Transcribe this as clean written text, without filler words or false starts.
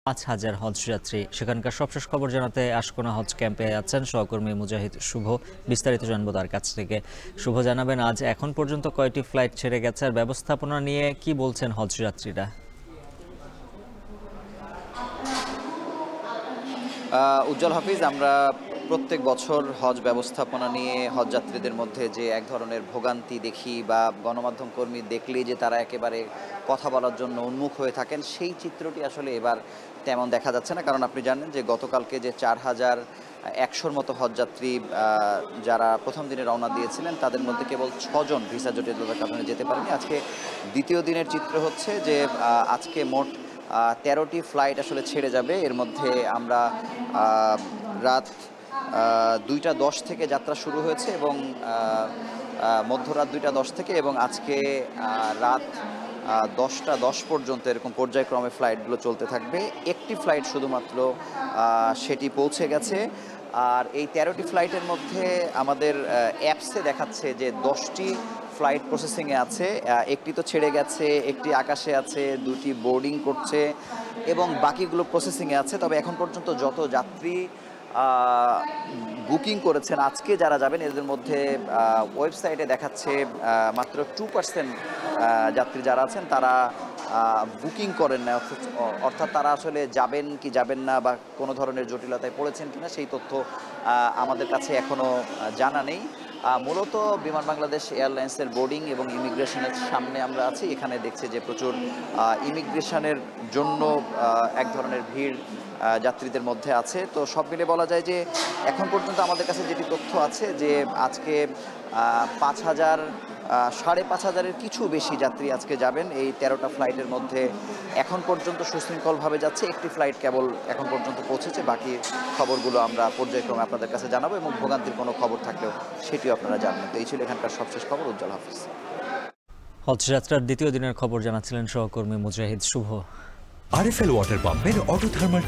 5,000 হজযাত্রী। সেখানকার সবশেষ খবর জানাতে আশকোনা হজ ক্যাম্পে আছেন সহকর্মী মুজাহিদ শুভ। বিস্তারিত জানবো তার কাছ থেকে। শুভ, জানাবেন আজ এখন পর্যন্ত কয়টি ফ্লাইট ছেড়ে গেছে আর ব্যবস্থাপনা নিয়ে কি বলছেন হজযাত্রীরা? উজ্জ্বল হাফিজ, আমরা প্রত্যেক বছর হজ ব্যবস্থাপনা নিয়ে হজযাত্রীদের মধ্যে যে এক ধরনের ভোগান্তি দেখি বা গণমাধ্যম কর্মী দেখলেই যে তারা একেবারে কথা বলার জন্য উন্মুখ হয়ে থাকেন, সেই চিত্রটি আসলে এবার তেমন দেখা যাচ্ছে না। কারণ আপনি জানেন যে গতকালকে যে 4,100-র মতো হজযাত্রী যারা প্রথম দিনে রওনা দিয়েছিলেন, তাদের মধ্যে কেবল 6 জন ভিসা জটিলতার কারণে যেতে পারেনি। আজকে দ্বিতীয় দিনের চিত্র হচ্ছে যে আজকে মোট 13টি ফ্লাইট আসলে ছেড়ে যাবে। এর মধ্যে আমরা রাত 2টা 10 থেকে যাত্রা শুরু হয়েছে এবং মধ্যরাত 2টা 10 থেকে এবং আজকে রাত 10টা 10 পর্যন্ত এরকম পর্যায়ক্রমে ফ্লাইটগুলো চলতে থাকবে। একটি ফ্লাইট শুধুমাত্র সেটি পৌঁছে গেছে। আর এই 13টি ফ্লাইটের মধ্যে আমাদের অ্যাপসে দেখাচ্ছে যে 10টি ফ্লাইট প্রসেসিংয়ে আছে, একটি তো ছেড়ে গেছে, একটি আকাশে আছে, 2টি বোর্ডিং করছে এবং বাকিগুলো প্রসেসিংয়ে আছে। তবে এখন পর্যন্ত যত যাত্রী বুকিং করেছেন আজকে যারা যাবেন, এদের মধ্যে ওয়েবসাইটে দেখাচ্ছে মাত্র 2% যাত্রী যারা আছেন তারা বুকিং করেন না, অর্থাৎ তারা আসলে যাবেন কি যাবেন না বা কোনো ধরনের জটিলতায় পড়েছেন কিনা সেই তথ্য আমাদের কাছে এখনও জানা নেই। মূলত বিমান বাংলাদেশ এয়ারলাইন্সের বোর্ডিং এবং ইমিগ্রেশনের সামনে আমরা আছি। এখানে দেখছি যে প্রচুর ইমিগ্রেশনের জন্য এক ধরনের ভিড় যাত্রীদের মধ্যে আছে। তো সব মিলে বলা যায় যে এখন পর্যন্ত আমাদের কাছে যেটি তথ্য আছে যে আজকে 5,000-5,500-এর কিছু বেশি যাত্রী আজকে যাবেন এই 13টা ফ্লাইটের মধ্যে। এখন পর্যন্ত সুশৃঙ্খলভাবে যাচ্ছে, একটি ফ্লাইট কেবল এখন পর্যন্ত পৌঁছেছে। বাকি খবরগুলো আমরা পর্যায়ক্রমে আপনাদের কাছে জানাবো এবং ভোগান্তির কোনো খবর থাকলেও সেটিও আপনারা জানবেন। তো এই ছিল এখানকার সবশেষ খবর। উজ্জ্বল হাফিজ। হজযাত্রার দ্বিতীয় দিনের খবর জানাচ্ছিলেন সহকর্মী মুজাহিদ শুভ। আরএফএল ওয়াটার পাম্পের অটো থার্মাল